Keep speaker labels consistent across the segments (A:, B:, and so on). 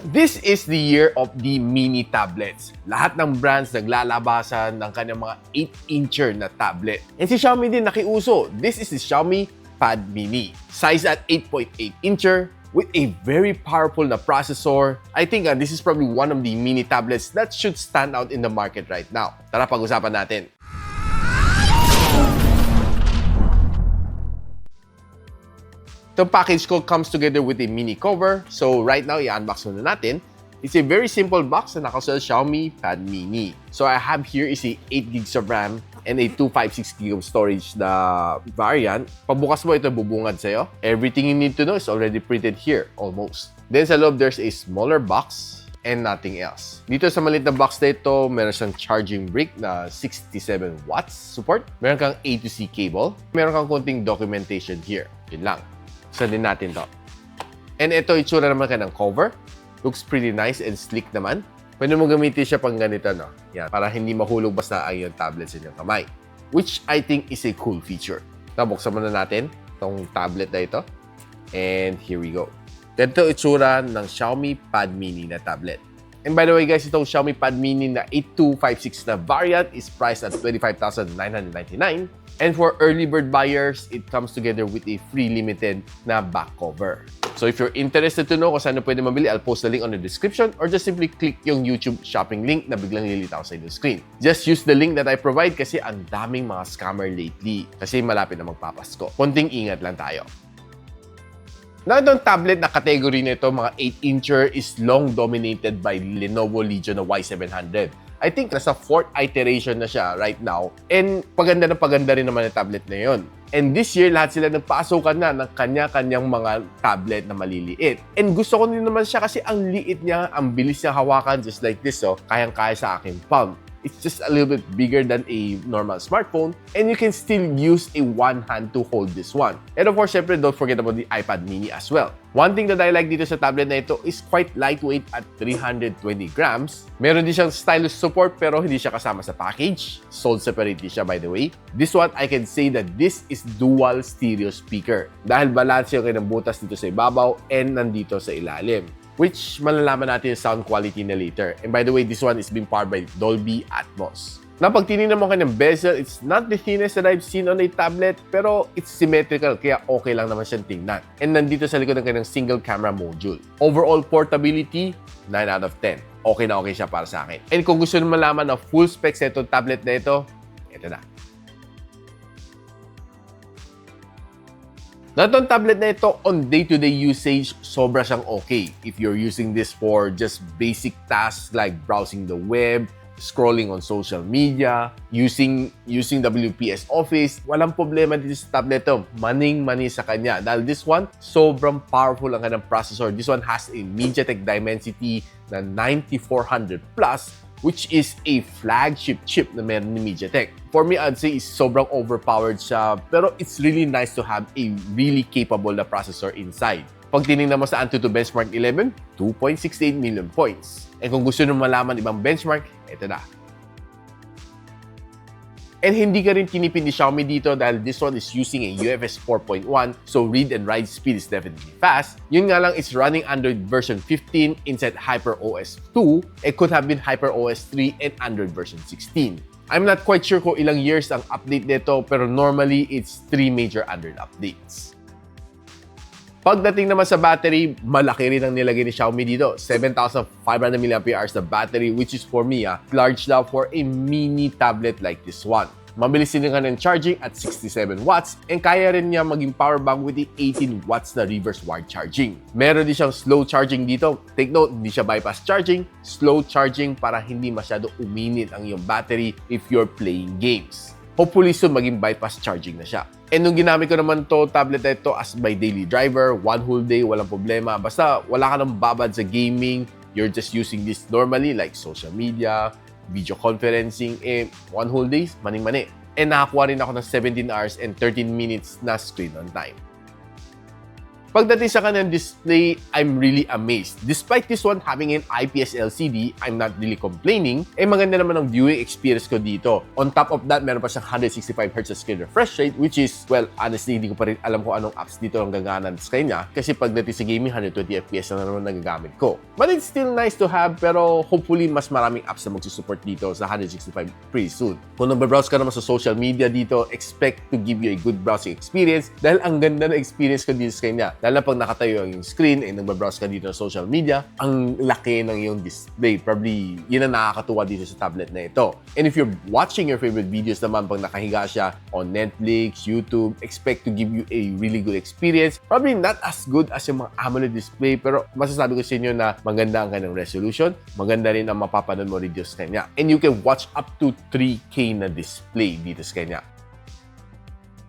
A: This is the year of the mini tablets. Lahat ng brands naglalabasan ng kanyang mga 8-incher na tablet. And si Xiaomi din nakiuso. This is the Xiaomi Pad Mini. Size at 8.8-incher with a very powerful na processor. I think this is probably one of the mini tablets that should stand out in the market right now. Tara, pag-usapan natin. The package ko comes together with a mini cover. So right now, i-unbox muna natin. It's a very simple box na nakasulat Xiaomi Pad Mini. So I have here is a 8 gigs of RAM and a 256 gig of storage na variant. Pagbukas mo, ito bubungad sa'yo. Everything you need to know is already printed here, almost. Then sa loob, there's a smaller box and nothing else. Dito sa maliit na box na ito, meron siyang charging brick na 67 watts support. Meron kang A to C cable. Meron kang konting documentation here. Yun lang. Sandin natin to. And ito, itsura naman ka ng cover. Looks pretty nice and sleek naman. Pwede mo gamitin siya pang ganito, no? Yan, para hindi mahulog basta ang iyong tablet sa inyong kamay. Which I think is a cool feature. Nabuksan muna natin itong tablet na ito. And here we go. Ganito itsura ng Xiaomi Pad Mini na tablet. And by the way guys, itong Xiaomi Pad Mini na 8256 na variant is priced at 25,999. And for early bird buyers, it comes together with a free limited na back cover. So if you're interested to know kung saan pwede mabili, I'll post the link on the description or just simply click yung YouTube shopping link na biglang lilitaw sa inyong screen. Just use the link that I provide kasi ang daming mga scammer lately kasi malapit na magpapasko. Konting ingat lang tayo. Now, itong tablet na category nito, mga 8-incher, is long dominated by Lenovo Legion na Y700. I think nasa 4th iteration na siya right now. And paganda rin naman ang tablet na yun. And this year, lahat sila nagpasukan na ng kanya-kanyang mga tablet na maliliit. And gusto ko din naman siya kasi ang liit niya, ang bilis niya hawakan just like this. So, kayang-kaya sa aking palm. It's just a little bit bigger than a normal smartphone and you can still use a one hand to hold this one. And of course, syempre, don't forget about the iPad Mini as well. One thing that I like dito sa tablet na ito is quite lightweight at 320 grams. Meron din siyang stylus support pero hindi siya kasama sa package. Sold separately siya, by the way. This one, I can say that this is dual stereo speaker. Dahil balance yung kanyang butas dito sa ibabaw and nandito sa ilalim. Which malalaman natin yung sound quality na later. And by the way, this one is being powered by Dolby Atmos. Na pag tinignan mo kanyang bezel, it's not the thinnest that I've seen on a tablet, pero it's symmetrical, kaya okay lang naman siyang tingnan. And nandito sa likod ng kanyang single camera module. Overall portability, 9 out of 10. Okay na okay siya para sa akin. And kung gusto nyo malaman ng full specs sa itong tablet na ito na. Na itong tablet na ito, on day-to-day usage, sobra siyang okay. If you're using this for just basic tasks like browsing the web, scrolling on social media, using WPS Office, walang problema dito sa tablet ito. Maning-mani sa kanya. Dahil this one, sobrang powerful ang kanyang processor. This one has a MediaTek Dimensity na 9400 plus, which is a flagship chip na meron ni MediaTek. For me, I'd say is sobrang overpowered siya, pero it's really nice to have a really capable na processor inside. Pag tinignan mo sa Antutu Benchmark 11, 2.68 million points. And kung gusto nyo malaman ibang benchmark, ito na. And hindi ka rin tinipid ni Xiaomi dito dahil this one is using a UFS 4.1, so read and write speed is definitely fast. Yun nga lang, it's running Android version 15 inside HyperOS 2. It could have been HyperOS 3 and Android version 16. I'm not quite sure kung ilang years ang update nito, pero normally it's 3 major Android updates. Pagdating naman sa battery, malaki rin ang nilagay ni Xiaomi dito. 7,500 mAh na battery, which is for me, large daw for a mini tablet like this one. Mabilis din ng charging at 67 watts and kaya rin niya maging power bank with the 18 watts na reverse wired charging. Meron din siyang slow charging dito. Take note, hindi siya bypass charging. Slow charging para hindi masyado uminit ang iyong battery if you're playing games. Hopefully soon maging bypass charging na siya. And nung ginamit ko naman to tablet na ito as my daily driver, one whole day, walang problema. Basta wala ka nang babad sa gaming, you're just using this normally like social media, video conferencing, one whole day, maning-mani. And nakakuha rin ako ng 17 hours and 13 minutes na screen on time. Pagdating sa kanyang display, I'm really amazed. Despite this one having an IPS LCD, I'm not really complaining. Maganda naman ang viewing experience ko dito. On top of that, meron pa siyang 165Hz screen refresh rate, which is, well, honestly, hindi ko pa rin alam kung anong apps dito ang gaganan sa kanya. Kasi pagdating sa gaming, 120fps na naman nagagamit ko. But it's still nice to have, pero hopefully, mas maraming apps na magsusupport dito sa 165 pretty soon. Kung nagbabrowse ka naman sa social media dito, expect to give you a good browsing experience dahil ang ganda ng experience ko dito sa kanya. Dahil na pag nakatayo ang yung screen, nagbabrowse ka dito sa social media, ang laki ng yung display. Probably, yun ang nakakatuwa dito sa tablet na ito. And if you're watching your favorite videos naman pag nakahiga siya on Netflix, YouTube, expect to give you a really good experience. Probably not as good as yung mga AMOLED display, pero masasabi ko sa inyo na maganda ang kanyang resolution, maganda rin ang mapapanood mo videos sa kanya. And you can watch up to 3K na display dito sa kanya.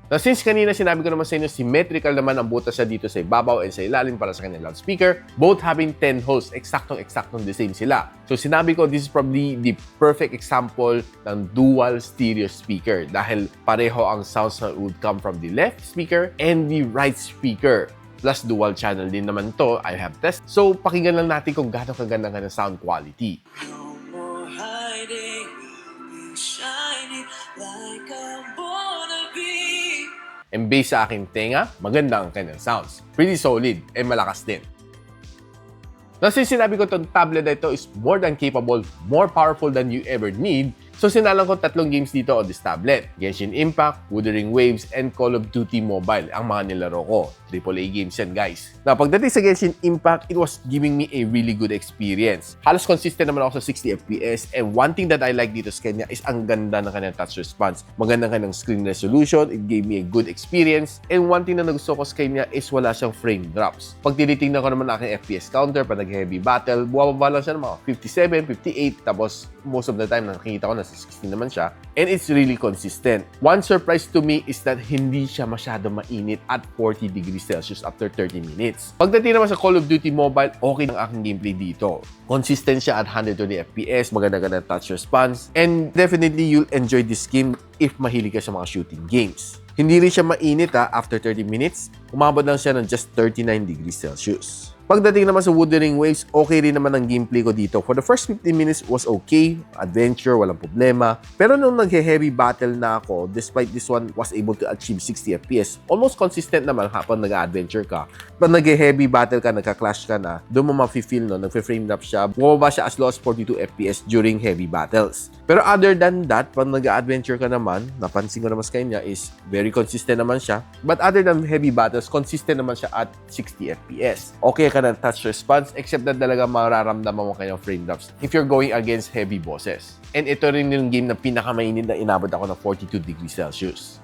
A: Now, since kanina sinabi ko naman sa inyo, symmetrical naman ang butas siya dito sa ibabaw and sa ilalim para sa kanyang loudspeaker, both having 10 holes, eksaktong the same sila. So, sinabi ko, this is probably the perfect example ng dual stereo speaker dahil pareho ang sounds that would come from the left speaker and the right speaker. Plus, dual channel din naman to, I have tested. So, pakinggan lang natin kung gaano kaganda ng sound quality.
B: No more hiding, we'll be shining like a wanna be.
A: And based sa aking tenga, maganda ang kanyang sounds. Pretty solid and malakas din. Now, since sinabi ko itong tablet na ito is more than capable, more powerful than you ever need, so sinalang ko 3 games dito on this tablet. Genshin Impact, Wuthering Waves, and Call of Duty Mobile ang mga nilaro ko. AAA games yan, guys. Now, pagdating sa Genshin Impact, it was giving me a really good experience. Halos consistent naman ako sa 60fps, and one thing that I like dito sa kanya is ang ganda ng kanyang touch response. Maganda kanyang screen resolution, it gave me a good experience, and one thing na nagusto ko sa kanya is wala siyang frame drops. Pag tinitingnan ko naman aking FPS counter, pag nag-heavy battle, buwababa lang siya ng mga 57, 58, tapos most of the time nakikita ko na 16 naman siya, and it's really consistent. One surprise to me is that hindi siya masyado mainit at 40 degrees Celsius after 30 minutes. Pagdating naman sa Call of Duty Mobile, okay ang aking gameplay dito. Consistent siya at 120fps, maganda-ganda touch response, and definitely you'll enjoy this game if mahilig ka sa mga shooting games. Hindi rin siya mainit after 30 minutes, umabot lang siya ng just 39 degrees Celsius. Pagdating naman sa Wuthering Waves, okay rin naman ang gameplay ko dito. For the first 15 minutes was okay, adventure, walang problema. Pero nung nag-heavy battle na ako, despite this one was able to achieve 60fps, almost consistent naman kapag nag-adventure ka. Pag nag-heavy battle ka, nagka-clash ka na, doon mo ma-feel, no, nag-frame drop siya, bumaba siya as low as 42fps during heavy battles. Pero other than that, pag nag-adventure ka naman, napansin ko naman sa kanya is very consistent naman siya. But other than heavy battles, consistent naman siya at 60fps. Okay ka ng touch response, except na talaga mararamdaman mo kayong frame drops if you're going against heavy bosses. And ito rin yung game na pinakamainit na inabot ako ng 42 degrees Celsius.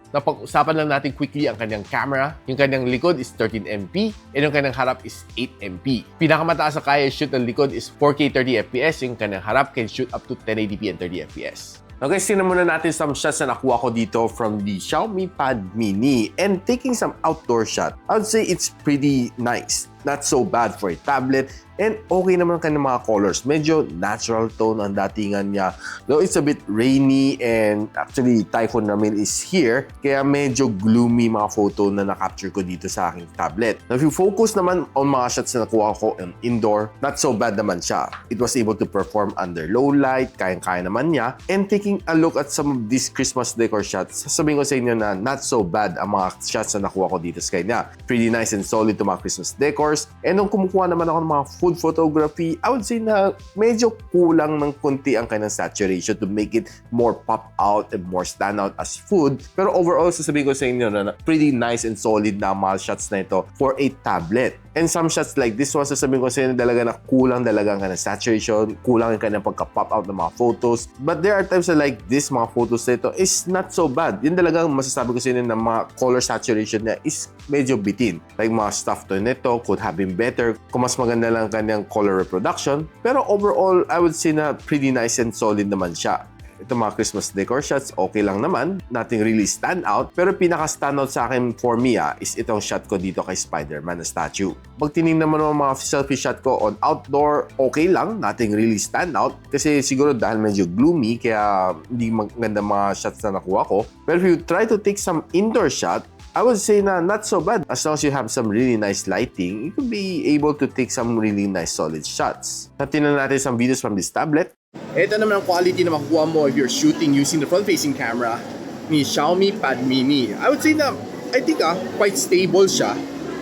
A: Napag-usapan lang natin quickly ang kanyang camera. Yung kanyang likod is 13MP and yung kanyang harap is 8MP. Pinakamataas na kaya shoot ng likod is 4K 30fps. Yung kanyang harap can shoot up to 1080p and 30fps. Now guys, tingnan muna natin some shots na nakuha ko dito from the Xiaomi Pad Mini. And taking some outdoor shot, I would say it's pretty nice. Not so bad for a tablet. And okay naman kanyang mga colors. Medyo natural tone ang datingan niya. Though it's a bit rainy and actually Typhoon Ramil is here. Kaya medyo gloomy mga photo na na-capture ko dito sa aking tablet. Now if you focus naman on mga shots na nakuha ko on indoor, not so bad naman siya. It was able to perform under low light. Kayang-kaya naman niya. And taking a look at some of these Christmas decor shots, sasabihin ko sa inyo na not so bad ang mga shots na nakuha ko dito sa kanya. Pretty nice and solid to mga Christmas decors. And nung kumukuha naman ako ng mga food photography, I would say na medyo kulang ng konti ang kanyang saturation to make it more pop out and more stand out as food. Pero overall, sasabihin ko sa inyo na pretty nice and solid na mga shots na ito for a tablet. And some shots like this one, sasabihin ko sa inyo talaga na kulang talaga ang kanyang saturation, kulang ang kanyang pagka-pop out ng mga photos. But there are times na like this, mga photos na ito is not so bad. Yun talagang masasabi ko sa inyo na mga color saturation niya is medyo bitin. Like mga stuff to nito could have been better kung mas maganda lang kanyang color reproduction. Pero overall, I would say na pretty nice and solid naman siya. Ito mga Christmas decor shots, okay lang naman. Nothing really stand out. Pero pinaka-stand out sa akin for me is itong shot ko dito kay Spider-Man na statue. Pag tinignan mo naman mga selfie shot ko on outdoor, okay lang. Nothing really stand out. Kasi siguro dahil medyo gloomy, kaya hindi maganda mga shots na nakuha ko. Pero if you try to take some indoor shot, I would say na not so bad. As long as you have some really nice lighting, you could be able to take some really nice solid shots. Tingnan natin some videos from this tablet. Ito naman ang quality na makukuha mo if you're shooting using the front-facing camera ni Xiaomi Pad Mini. I would say na, I think quite stable siya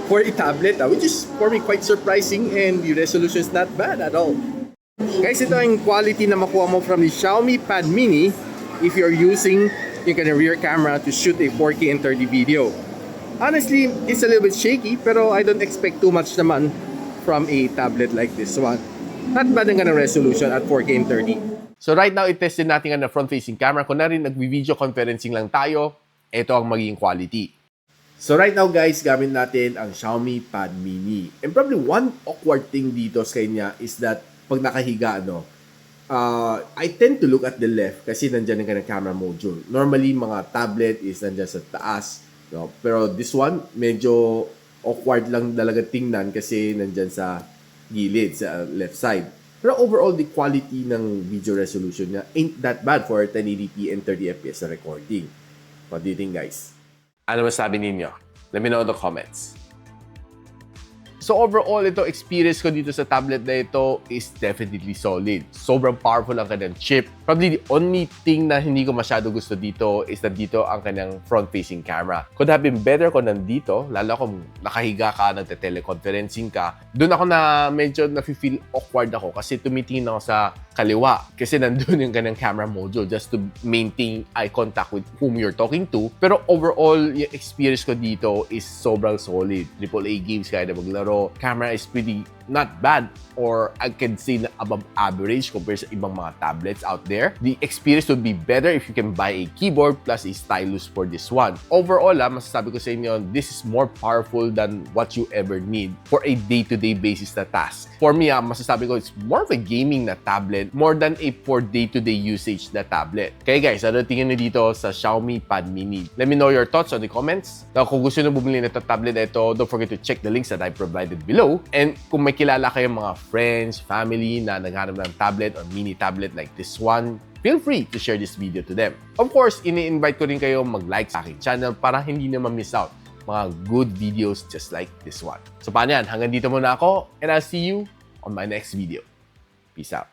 A: for a tablet, which is for me quite surprising, and the resolution is not bad at all. Guys, ito ang quality na makuha mo from the Xiaomi Pad Mini if you're using yung kanyang rear camera to shoot a 4K and 30 video. Honestly, it's a little bit shaky, pero I don't expect too much naman from a tablet like this one. Not bad ang ganang resolution at 4K and 30. So right now, itestin natin ang front-facing camera. Kung na rin nag-video conferencing lang tayo, ito ang magiging quality. So right now guys, gamit natin ang Xiaomi Pad Mini. And probably one awkward thing dito sa kanya is that pag nakahiga, I tend to look at the left kasi nandyan ang kanyang camera module. Normally, mga tablet is nandyan sa taas. No? Pero this one, medyo awkward lang talaga tingnan kasi nandyan sa gilid, sa left side. Pero overall, the quality ng video resolution niya ain't that bad for 1080p and 30 fps na recording. What do you think, guys? Ano masabi ninyo? Let me know in the comments. So overall, ito experience ko dito sa tablet na ito is definitely solid. Sobrang powerful ang kanyang chip. Probably the only thing na hindi ko masyado gusto dito is that dito ang kanyang front-facing camera. Could have been better kung nandito, lalo kung nakahiga ka, nagte-teleconferencing ka. Doon ako na medyo nafe-feel awkward ako kasi tumitingin ako sa kaliwa kasi nandun yung kanyang camera module just to maintain eye contact with whom you're talking to. Pero overall, yung experience ko dito is sobrang solid. AAA games kaya na maglaro. Camera is pretty not bad, or I can say na above average compared sa ibang mga tablets out there. The experience would be better if you can buy a keyboard plus a stylus for this one. Overall, masasabi ko sa inyo, this is more powerful than what you ever need for a day-to-day basis na task. For me, masasabi ko, it's more of a gaming na tablet more than a for day-to-day usage na tablet. Kaya guys, ano tingin niyo dito sa Xiaomi Pad Mini? Let me know your thoughts on the comments. Now, kung gusto nyo bumili na ito tablet na ito, don't forget to check the links that I provided below. And kung may kilala kayong mga friends, family na naghanap ng tablet or mini tablet like this one, feel free to share this video to them. Of course, ini-invite ko rin kayo mag-like sa aking channel para hindi na ma-miss out mga good videos just like this one. So paano yan? Hanggang dito muna ako, and I'll see you on my next video. Peace out.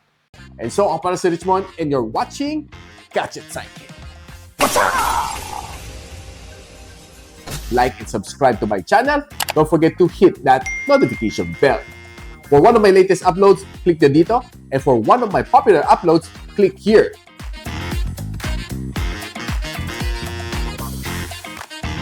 A: And so, ako para si Richmond, and you're watching Gadget Sidekick. What's up? Like and subscribe to my channel. Don't forget to hit that notification bell. For one of my latest uploads, click the dito. And for one of my popular uploads, click here.